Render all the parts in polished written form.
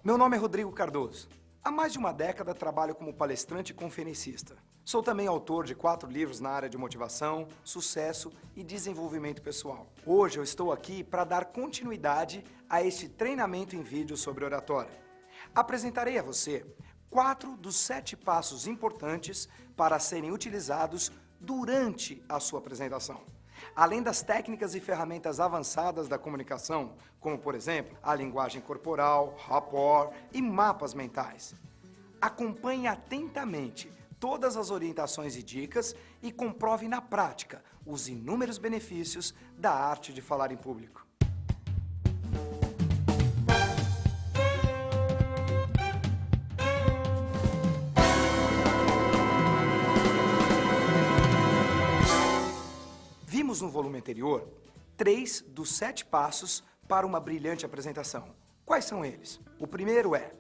Meu nome é Rodrigo Cardoso. Há mais de uma década trabalho como palestrante e conferencista. Sou também autor de 4 livros na área de motivação, sucesso e desenvolvimento pessoal. Hoje eu estou aqui para dar continuidade a este treinamento em vídeo sobre oratória. Apresentarei a você 4 dos 7 passos importantes para serem utilizados durante a sua apresentação. Além das técnicas e ferramentas avançadas da comunicação, como, por exemplo, a linguagem corporal, rapport e mapas mentais. Acompanhe atentamente todas as orientações e dicas e comprove na prática os inúmeros benefícios da arte de falar em público. Vimos no volume anterior 3 dos 7 passos para uma brilhante apresentação. Quais são eles? O primeiro é: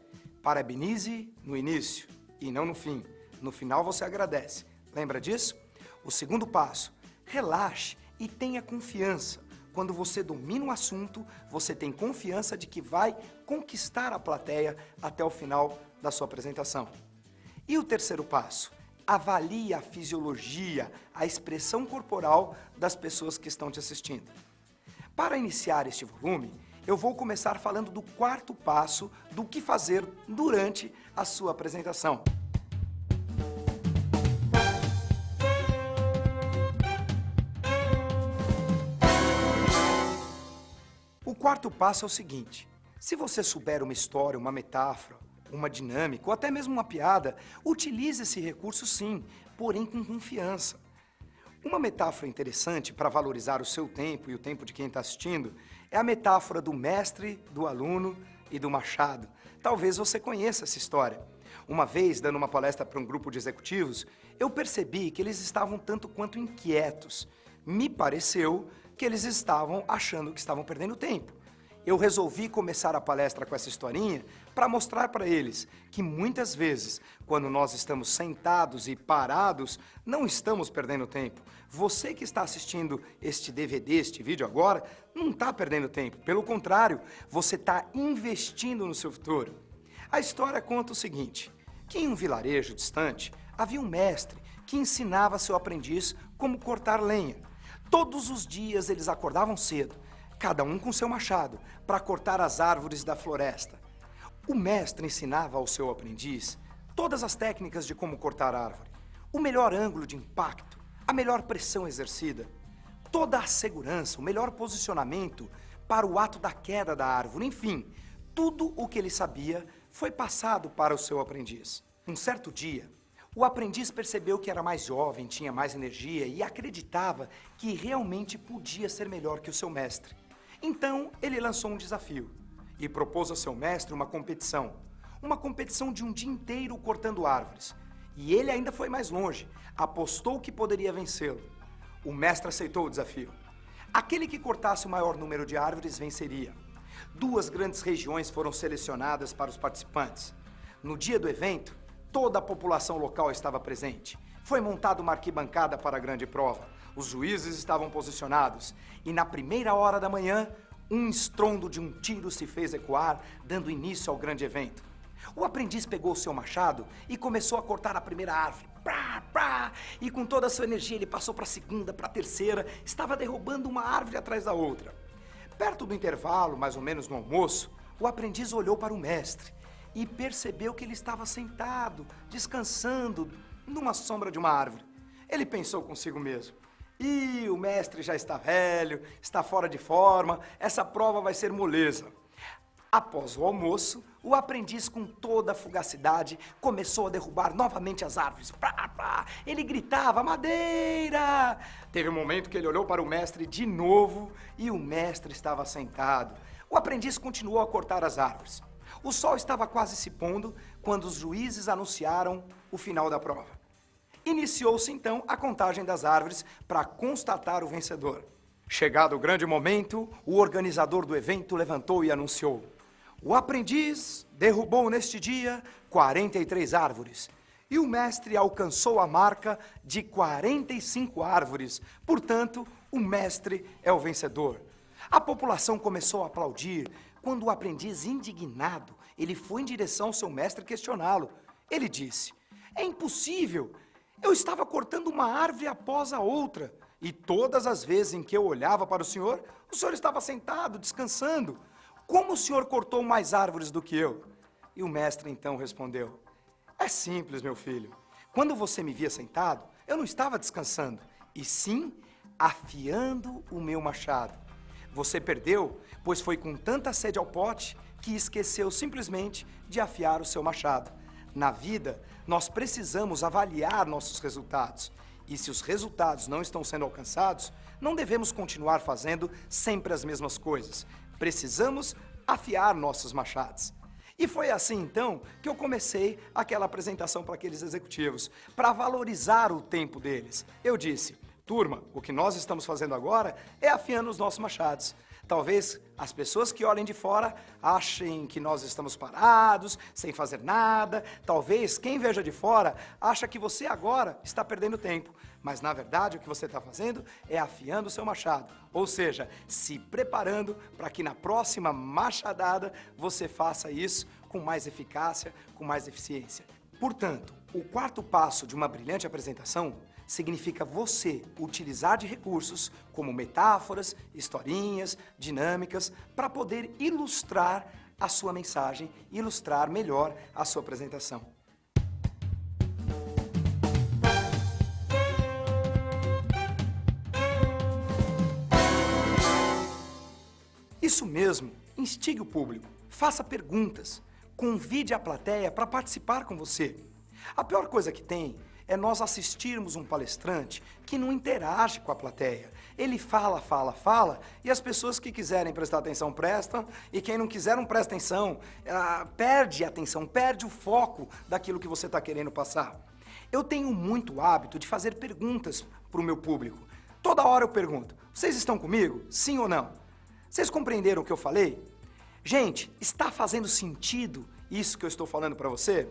parabenize no início e não no fim. No final você agradece. Lembra disso? O segundo passo: relaxe e tenha confiança. Quando você domina o assunto, você tem confiança de que vai conquistar a plateia até o final da sua apresentação. E o terceiro passo: avalie a fisiologia, a expressão corporal das pessoas que estão te assistindo. Para iniciar este volume, eu vou começar falando do 4º passo do que fazer durante a sua apresentação. O 4º passo é o seguinte: se você souber uma história, uma metáfora, uma dinâmica ou até mesmo uma piada, utilize esse recurso sim, porém com confiança. Uma metáfora interessante para valorizar o seu tempo e o tempo de quem está assistindo é a metáfora do mestre, do aluno e do machado. Talvez você conheça essa história. Uma vez, dando uma palestra para um grupo de executivos, eu percebi que eles estavam tanto quanto inquietos. Me pareceu que eles estavam achando que estavam perdendo tempo. Eu resolvi começar a palestra com essa historinha para mostrar para eles que muitas vezes, quando nós estamos sentados e parados, não estamos perdendo tempo. Você que está assistindo este DVD, este vídeo agora, não está perdendo tempo. Pelo contrário, você está investindo no seu futuro. A história conta o seguinte: que em um vilarejo distante havia um mestre que ensinava seu aprendiz como cortar lenha. Todos os dias eles acordavam cedo, cada um com seu machado, para cortar as árvores da floresta. O mestre ensinava ao seu aprendiz todas as técnicas de como cortar árvore, o melhor ângulo de impacto, a melhor pressão exercida, toda a segurança, o melhor posicionamento para o ato da queda da árvore, enfim, tudo o que ele sabia foi passado para o seu aprendiz. Um certo dia, o aprendiz percebeu que era mais jovem, tinha mais energia e acreditava que realmente podia ser melhor que o seu mestre. Então, ele lançou um desafio e propôs ao seu mestre uma competição de um dia inteiro cortando árvores. E ele ainda foi mais longe, apostou que poderia vencê-lo. O mestre aceitou o desafio. Aquele que cortasse o maior número de árvores venceria. 2 grandes regiões foram selecionadas para os participantes. No dia do evento, toda a população local estava presente. Foi montada uma arquibancada para a grande prova. Os juízes estavam posicionados e na primeira hora da manhã, um estrondo de um tiro se fez ecoar, dando início ao grande evento. O aprendiz pegou o seu machado e começou a cortar a primeira árvore. Prá, prá, e com toda a sua energia ele passou para a segunda, para a terceira, estava derrubando uma árvore atrás da outra. Perto do intervalo, mais ou menos no almoço, o aprendiz olhou para o mestre e percebeu que ele estava sentado, descansando, numa sombra de uma árvore. Ele pensou consigo mesmo: "Ih, o mestre já está velho, está fora de forma, essa prova vai ser moleza." Após o almoço, o aprendiz, com toda a fugacidade, começou a derrubar novamente as árvores. Pá, pá. Ele gritava: "Madeira!" Teve um momento que ele olhou para o mestre de novo e o mestre estava sentado. O aprendiz continuou a cortar as árvores. O sol estava quase se pondo quando os juízes anunciaram o final da prova. Iniciou-se então a contagem das árvores para constatar o vencedor. Chegado o grande momento, o organizador do evento levantou e anunciou: "O aprendiz derrubou neste dia 43 árvores e o mestre alcançou a marca de 45 árvores. Portanto, o mestre é o vencedor." A população começou a aplaudir quando o aprendiz, indignado, Ele foi em direção ao seu mestre questioná-lo. Ele disse: é impossível! Eu estava cortando uma árvore após a outra, e todas as vezes em que eu olhava para o senhor estava sentado, descansando. Como o senhor cortou mais árvores do que eu? E o mestre então respondeu: é simples, meu filho. Quando você me via sentado, eu não estava descansando, e sim afiando o meu machado. Você perdeu, pois foi com tanta sede ao pote que esqueceu simplesmente de afiar o seu machado. Na vida, nós precisamos avaliar nossos resultados. E se os resultados não estão sendo alcançados, não devemos continuar fazendo sempre as mesmas coisas. Precisamos afiar nossos machados. E foi assim, então, que eu comecei aquela apresentação para aqueles executivos, para valorizar o tempo deles. Eu disse: turma, o que nós estamos fazendo agora é afiando os nossos machados. Talvez as pessoas que olhem de fora achem que nós estamos parados, sem fazer nada. Talvez quem veja de fora acha que você agora está perdendo tempo. Mas, na verdade, o que você está fazendo é afiando o seu machado. Ou seja, se preparando para que na próxima machadada você faça isso com mais eficácia, com mais eficiência. Portanto, o quarto passo de uma brilhante apresentação significa você utilizar de recursos como metáforas, historinhas, dinâmicas, para poder ilustrar a sua mensagem, ilustrar melhor a sua apresentação. Isso mesmo, instigue o público, faça perguntas, convide a plateia para participar com você. A pior coisa que tem é nós assistirmos um palestrante que não interage com a plateia. Ele fala, e as pessoas que quiserem prestar atenção prestam, e quem não quiser não presta atenção, perde a atenção, perde o foco daquilo que você está querendo passar. Eu tenho muito hábito de fazer perguntas para o meu público. Toda hora eu pergunto: vocês estão comigo? Sim ou não? Vocês compreenderam o que eu falei? Gente, está fazendo sentido isso que eu estou falando para você?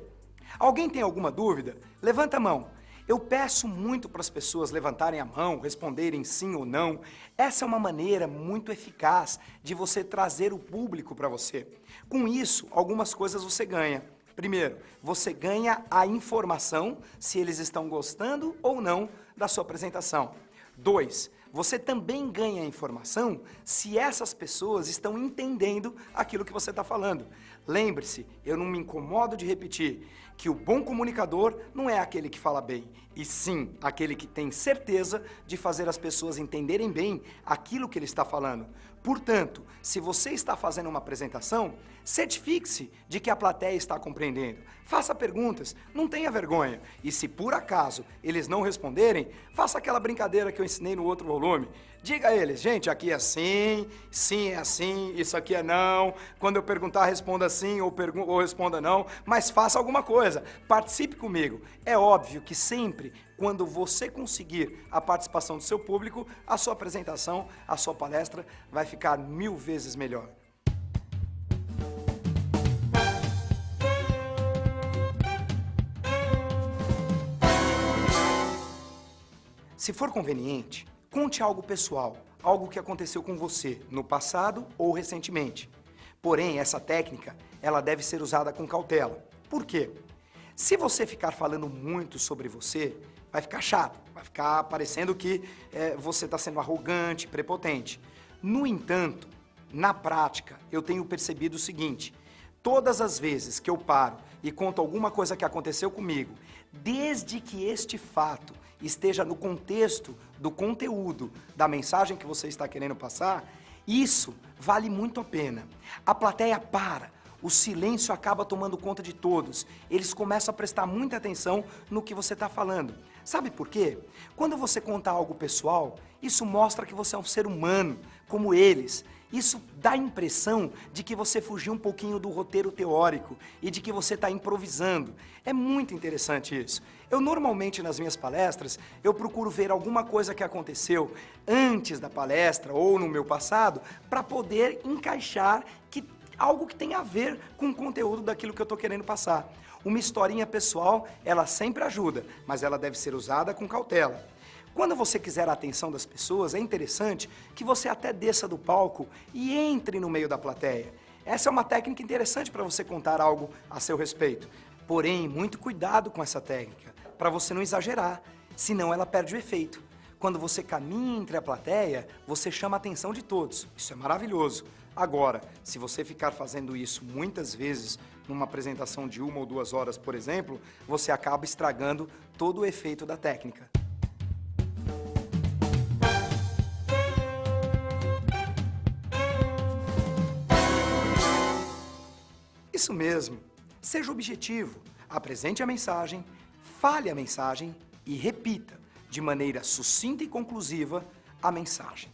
Alguém tem alguma dúvida? Levanta a mão. Eu peço muito para as pessoas levantarem a mão, responderem sim ou não. Essa é uma maneira muito eficaz de você trazer o público para você. Com isso, algumas coisas você ganha. Primeiro, você ganha a informação se eles estão gostando ou não da sua apresentação. 2, você também ganha a informação se essas pessoas estão entendendo aquilo que você está falando. Lembre-se, eu não me incomodo de repetir que o bom comunicador não é aquele que fala bem, e sim aquele que tem certeza de fazer as pessoas entenderem bem aquilo que ele está falando. Portanto, se você está fazendo uma apresentação, certifique-se de que a plateia está compreendendo. Faça perguntas, não tenha vergonha. E se por acaso eles não responderem, faça aquela brincadeira que eu ensinei no outro volume. Diga a eles: gente, aqui é assim, sim é assim, isso aqui é não. Quando eu perguntar, responda sim ou responda não, mas faça alguma coisa, participe comigo. É óbvio que sempre, quando você conseguir a participação do seu público, a sua apresentação, a sua palestra vai ficar 1000 vezes melhor. Se for conveniente, conte algo pessoal, algo que aconteceu com você no passado ou recentemente. Porém, essa técnica, ela deve ser usada com cautela. Por quê? Se você ficar falando muito sobre você, vai ficar chato, vai ficar parecendo que você está sendo arrogante, prepotente. No entanto, na prática, eu tenho percebido o seguinte: todas as vezes que eu paro e conto alguma coisa que aconteceu comigo, desde que este fato esteja no contexto do conteúdo da mensagem que você está querendo passar, isso vale muito a pena. A plateia para, o silêncio acaba tomando conta de todos, eles começam a prestar muita atenção no que você está falando. Sabe por quê? Quando você conta algo pessoal, isso mostra que você é um ser humano, como eles. Isso dá a impressão de que você fugiu um pouquinho do roteiro teórico e de que você está improvisando. É muito interessante isso. Eu normalmente nas minhas palestras, eu procuro ver alguma coisa que aconteceu antes da palestra ou no meu passado para poder encaixar algo que tem a ver com o conteúdo daquilo que eu estou querendo passar. Uma historinha pessoal, ela sempre ajuda, mas ela deve ser usada com cautela. Quando você quiser a atenção das pessoas, é interessante que você até desça do palco e entre no meio da plateia. Essa é uma técnica interessante para você contar algo a seu respeito. Porém, muito cuidado com essa técnica, para você não exagerar, senão ela perde o efeito. Quando você caminha entre a plateia, você chama a atenção de todos. Isso é maravilhoso. Agora, se você ficar fazendo isso muitas vezes, numa apresentação de 1 ou 2 horas, por exemplo, você acaba estragando todo o efeito da técnica. Isso mesmo. Seja objetivo. Apresente a mensagem, fale a mensagem e repita, de maneira sucinta e conclusiva, a mensagem.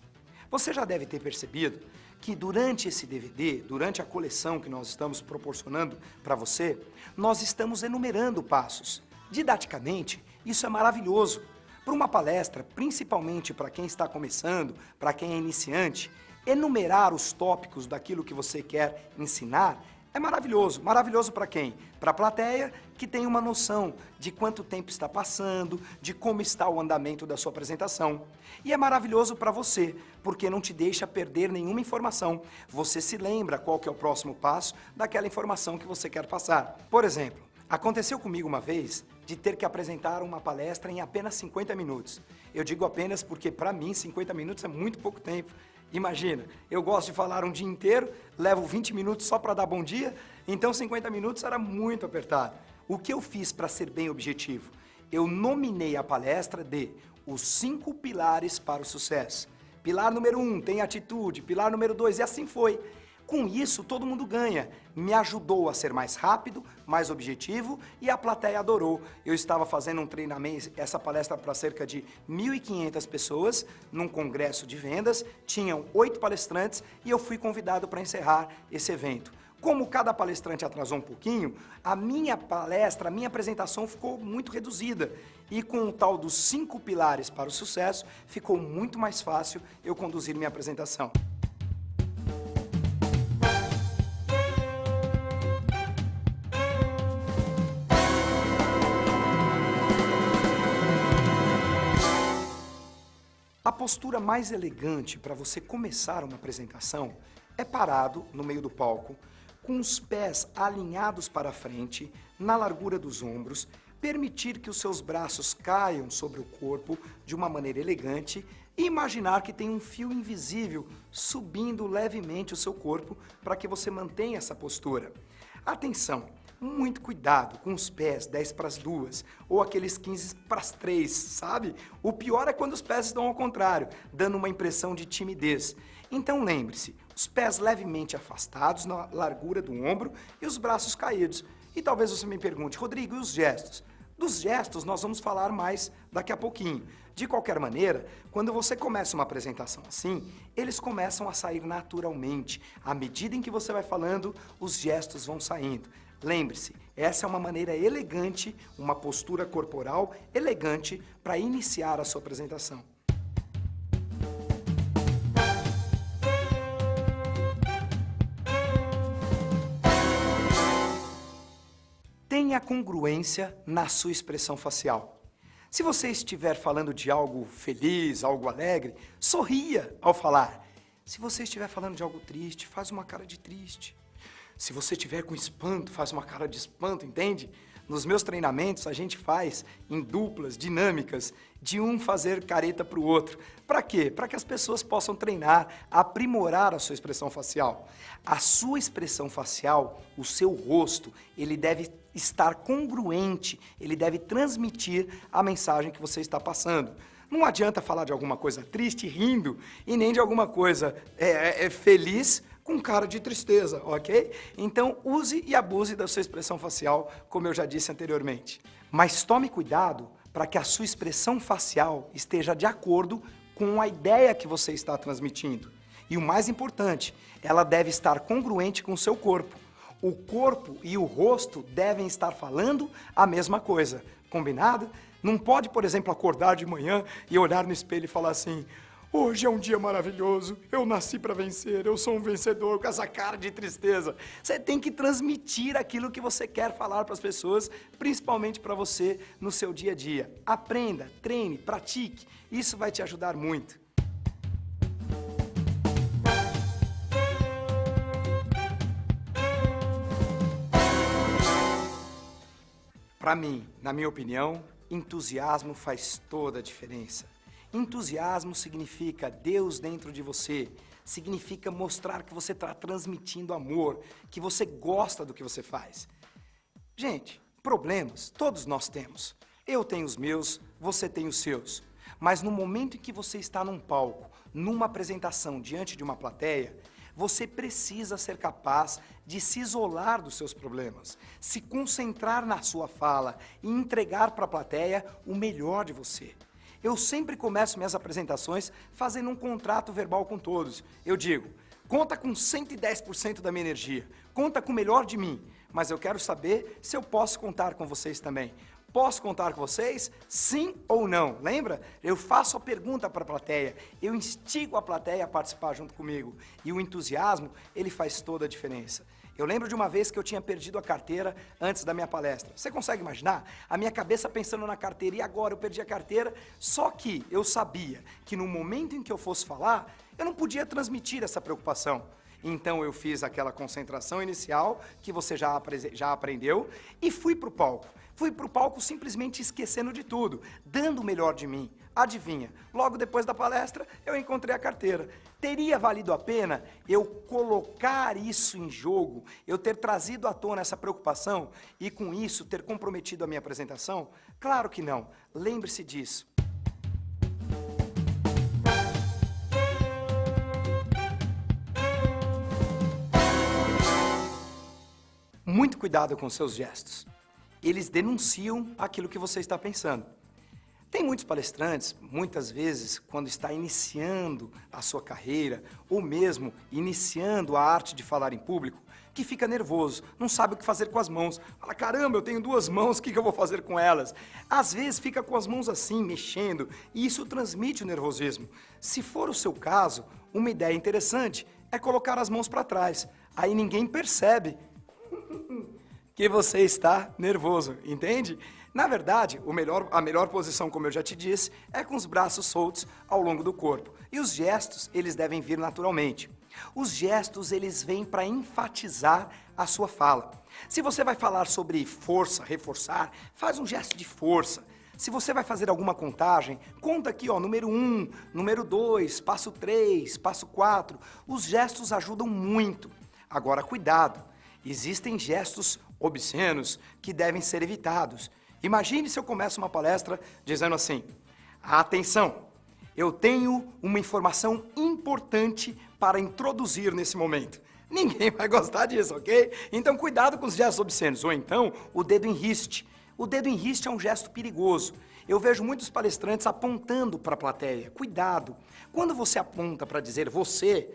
Você já deve ter percebido que durante esse DVD, durante a coleção que nós estamos proporcionando para você, nós estamos enumerando passos. Didaticamente, isso é maravilhoso. Para uma palestra, principalmente para quem está começando, para quem é iniciante, enumerar os tópicos daquilo que você quer ensinar é maravilhoso. Maravilhoso para quem? Para a plateia, que tem uma noção de quanto tempo está passando, de como está o andamento da sua apresentação. E é maravilhoso para você, porque não te deixa perder nenhuma informação. Você se lembra qual que é o próximo passo daquela informação que você quer passar. Por exemplo, aconteceu comigo uma vez de ter que apresentar uma palestra em apenas 50 minutos. Eu digo apenas porque, para mim, 50 minutos é muito pouco tempo. Imagina, eu gosto de falar um dia inteiro, levo 20 minutos só para dar bom dia, então 50 minutos era muito apertado. O que eu fiz para ser bem objetivo? Eu nominei a palestra de os 5 pilares para o sucesso. Pilar número 1, tem atitude. Pilar número 2, e assim foi. Com isso, todo mundo ganha. Me ajudou a ser mais rápido, mais objetivo e a plateia adorou. Eu estava fazendo um treinamento, essa palestra para cerca de 1.500 pessoas, num congresso de vendas, tinham 8 palestrantes e eu fui convidado para encerrar esse evento. Como cada palestrante atrasou um pouquinho, a minha palestra, a minha apresentação ficou muito reduzida. E com o tal dos 5 pilares para o sucesso, ficou muito mais fácil eu conduzir minha apresentação. A postura mais elegante para você começar uma apresentação é parado no meio do palco, com os pés alinhados para frente, na largura dos ombros, permitir que os seus braços caiam sobre o corpo de uma maneira elegante e imaginar que tem um fio invisível subindo levemente o seu corpo para que você mantenha essa postura. Atenção! Muito cuidado com os pés 10 para as 2 ou aqueles 15 para as 3, sabe? O pior é quando os pés estão ao contrário, dando uma impressão de timidez. Então lembre-se, os pés levemente afastados na largura do ombro e os braços caídos. E talvez você me pergunte, Rodrigo, e os gestos? Dos gestos nós vamos falar mais daqui a pouquinho. De qualquer maneira, quando você começa uma apresentação assim, eles começam a sair naturalmente. À medida em que você vai falando, os gestos vão saindo. Lembre-se, essa é uma maneira elegante, uma postura corporal elegante para iniciar a sua apresentação. Tenha congruência na sua expressão facial. Se você estiver falando de algo feliz, algo alegre, sorria ao falar. Se você estiver falando de algo triste, faz uma cara de triste. Se você estiver com espanto, faz uma cara de espanto, entende? Nos meus treinamentos, a gente faz em duplas, dinâmicas, de um fazer careta para o outro. Para quê? Para que as pessoas possam treinar, aprimorar a sua expressão facial. A sua expressão facial, o seu rosto, ele deve estar congruente, ele deve transmitir a mensagem que você está passando. Não adianta falar de alguma coisa triste rindo e nem de alguma coisa feliz com cara de tristeza, ok? Então, use e abuse da sua expressão facial, como eu já disse anteriormente. Mas tome cuidado para que a sua expressão facial esteja de acordo com a ideia que você está transmitindo. E o mais importante, ela deve estar congruente com o seu corpo. O corpo e o rosto devem estar falando a mesma coisa, combinado? Não pode, por exemplo, acordar de manhã e olhar no espelho e falar assim: hoje é um dia maravilhoso, eu nasci para vencer, eu sou um vencedor, com essa cara de tristeza. Você tem que transmitir aquilo que você quer falar para as pessoas, principalmente para você no seu dia a dia. Aprenda, treine, pratique, isso vai te ajudar muito. Para mim, na minha opinião, entusiasmo faz toda a diferença. Entusiasmo significa Deus dentro de você, significa mostrar que você está transmitindo amor, que você gosta do que você faz. Gente, problemas todos nós temos. Eu tenho os meus, você tem os seus. Mas no momento em que você está num palco, numa apresentação diante de uma plateia, você precisa ser capaz de se isolar dos seus problemas, se concentrar na sua fala e entregar para a plateia o melhor de você. Eu sempre começo minhas apresentações fazendo um contrato verbal com todos. Eu digo, conta com 110% da minha energia, conta com o melhor de mim, mas eu quero saber se eu posso contar com vocês também. Posso contar com vocês? Sim ou não? Lembra? Eu faço a pergunta para a plateia, eu instigo a plateia a participar junto comigo. E o entusiasmo, ele faz toda a diferença. Eu lembro de uma vez que eu tinha perdido a carteira antes da minha palestra. Você consegue imaginar? A minha cabeça pensando na carteira, e agora eu perdi a carteira? Só que eu sabia que no momento em que eu fosse falar, eu não podia transmitir essa preocupação. Então eu fiz aquela concentração inicial, que você já aprendeu, e fui para o palco. Fui para o palco simplesmente esquecendo de tudo, dando o melhor de mim. Adivinha, logo depois da palestra, eu encontrei a carteira. Teria valido a pena eu colocar isso em jogo, eu ter trazido à tona essa preocupação e com isso ter comprometido a minha apresentação? Claro que não. Lembre-se disso. Muito cuidado com seus gestos. Eles denunciam aquilo que você está pensando. Tem muitos palestrantes, muitas vezes, quando está iniciando a sua carreira, ou mesmo iniciando a arte de falar em público, que fica nervoso, não sabe o que fazer com as mãos. Fala, caramba, eu tenho 2 mãos, o que eu vou fazer com elas? Às vezes fica com as mãos assim, mexendo, e isso transmite o nervosismo. Se for o seu caso, uma ideia interessante é colocar as mãos para trás. Aí ninguém percebe que você está nervoso, entende? Na verdade, a melhor posição, como eu já te disse, é com os braços soltos ao longo do corpo. E os gestos, eles devem vir naturalmente. Os gestos, eles vêm para enfatizar a sua fala. Se você vai falar sobre força, reforçar, faz um gesto de força. Se você vai fazer alguma contagem, conta aqui, ó, número 1, número 2, passo 3, passo 4. Os gestos ajudam muito. Agora, cuidado. Existem gestos obscenos que devem ser evitados. Imagine se eu começo uma palestra dizendo assim, atenção, eu tenho uma informação importante para introduzir nesse momento. Ninguém vai gostar disso, ok? Então cuidado com os gestos obscenos. Ou então, o dedo em riste. O dedo em riste é um gesto perigoso. Eu vejo muitos palestrantes apontando para a plateia. Cuidado. Quando você aponta para dizer você,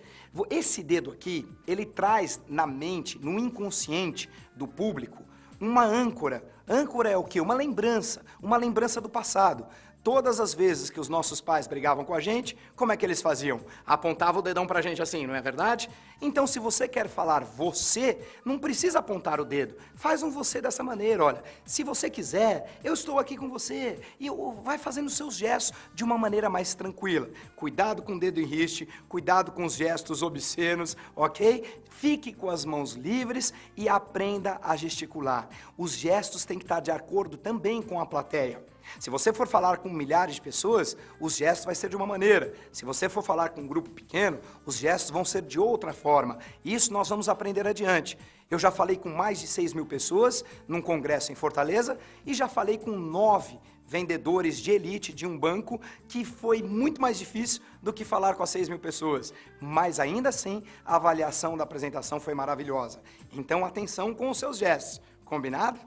esse dedo aqui, ele traz na mente, no inconsciente do público, uma âncora. Âncora é o quê? Uma lembrança do passado. Todas as vezes que os nossos pais brigavam com a gente, como é que eles faziam? Apontavam o dedão pra gente assim, não é verdade? Então, se você quer falar você, não precisa apontar o dedo. Faz um você dessa maneira, olha. Se você quiser, eu estou aqui com você. E vai fazendo seus gestos de uma maneira mais tranquila. Cuidado com o dedo em riste, cuidado com os gestos obscenos, ok? Fique com as mãos livres e aprenda a gesticular. Os gestos têm que estar de acordo também com a plateia. Se você for falar com milhares de pessoas, os gestos vão ser de uma maneira. Se você for falar com um grupo pequeno, os gestos vão ser de outra forma. Isso nós vamos aprender adiante. Eu já falei com mais de 6.000 pessoas num congresso em Fortaleza e já falei com 9 vendedores de elite de um banco, que foi muito mais difícil do que falar com as 6.000 pessoas. Mas ainda assim, a avaliação da apresentação foi maravilhosa. Então, atenção com os seus gestos. Combinado?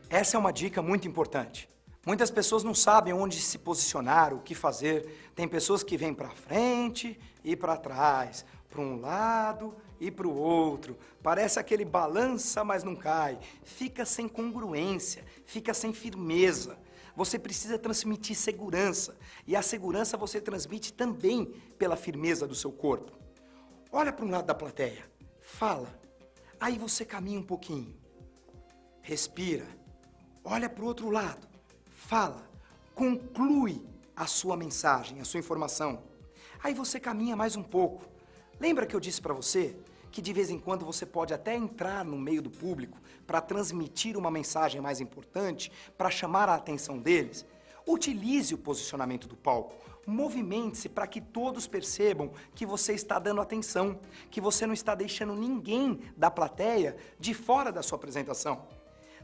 Essa é uma dica muito importante. Muitas pessoas não sabem onde se posicionar, o que fazer. Tem pessoas que vêm para frente e para trás, para um lado e para o outro. Parece aquele balança, mas não cai. Fica sem congruência, fica sem firmeza. Você precisa transmitir segurança. E a segurança você transmite também pela firmeza do seu corpo. Olha para um lado da plateia, fala. Aí você caminha um pouquinho, respira. Olha para o outro lado, fala, conclui a sua mensagem, a sua informação. Aí você caminha mais um pouco. Lembra que eu disse para você que de vez em quando você pode até entrar no meio do público para transmitir uma mensagem mais importante, para chamar a atenção deles? Utilize o posicionamento do palco. Movimente-se para que todos percebam que você está dando atenção, que você não está deixando ninguém da plateia de fora da sua apresentação.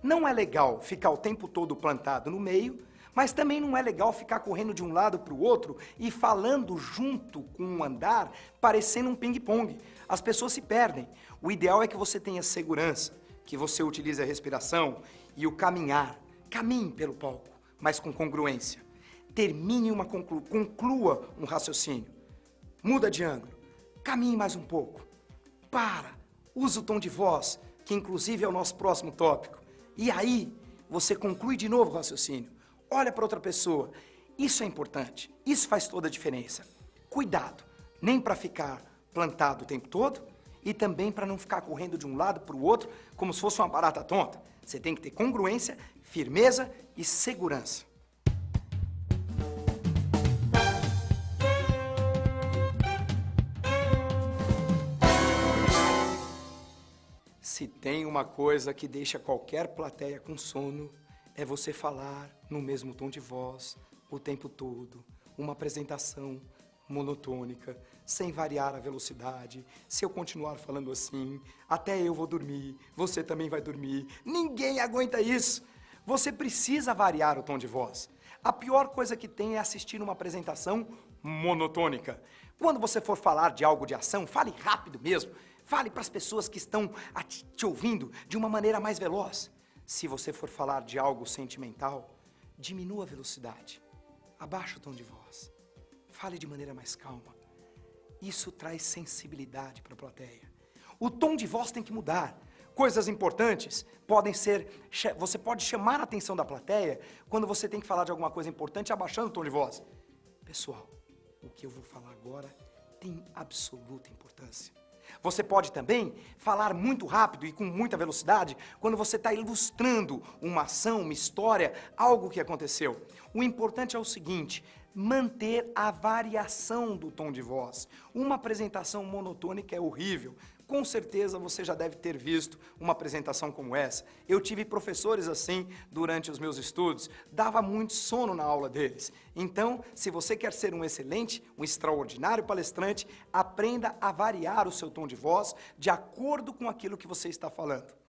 Não é legal ficar o tempo todo plantado no meio, mas também não é legal ficar correndo de um lado para o outro e falando junto com o andar, parecendo um ping-pong. As pessoas se perdem. O ideal é que você tenha segurança, que você utilize a respiração e o caminhar. Caminhe pelo palco, mas com congruência. Termine conclua um raciocínio. Muda de ângulo. Caminhe mais um pouco. Para. Usa o tom de voz, que inclusive é o nosso próximo tópico. E aí, você conclui de novo o raciocínio. Olha para outra pessoa. Isso é importante. Isso faz toda a diferença. Cuidado. Nem para ficar plantado o tempo todo e também para não ficar correndo de um lado para o outro como se fosse uma barata tonta. Você tem que ter congruência, firmeza e segurança. Se tem uma coisa que deixa qualquer plateia com sono, é você falar no mesmo tom de voz o tempo todo, uma apresentação monotônica, sem variar a velocidade. Se eu continuar falando assim, até eu vou dormir, você também vai dormir. Ninguém aguenta isso. Você precisa variar o tom de voz. A pior coisa que tem é assistir uma apresentação monotônica. Quando você for falar de algo de ação, fale rápido mesmo. Fale para as pessoas que estão te ouvindo de uma maneira mais veloz. Se você for falar de algo sentimental, diminua a velocidade. Abaixe o tom de voz. Fale de maneira mais calma. Isso traz sensibilidade para a plateia. O tom de voz tem que mudar. Coisas importantes podem ser... Você pode chamar a atenção da plateia quando você tem que falar de alguma coisa importante abaixando o tom de voz. Pessoal, o que eu vou falar agora tem absoluta importância. Você pode também falar muito rápido e com muita velocidade quando você está ilustrando uma ação, uma história, algo que aconteceu. O importante é o seguinte: manter a variação do tom de voz. Uma apresentação monotônica é horrível. Com certeza você já deve ter visto uma apresentação como essa. Eu tive professores assim durante os meus estudos, dava muito sono na aula deles. Então, se você quer ser um excelente, um extraordinário palestrante, aprenda a variar o seu tom de voz de acordo com aquilo que você está falando.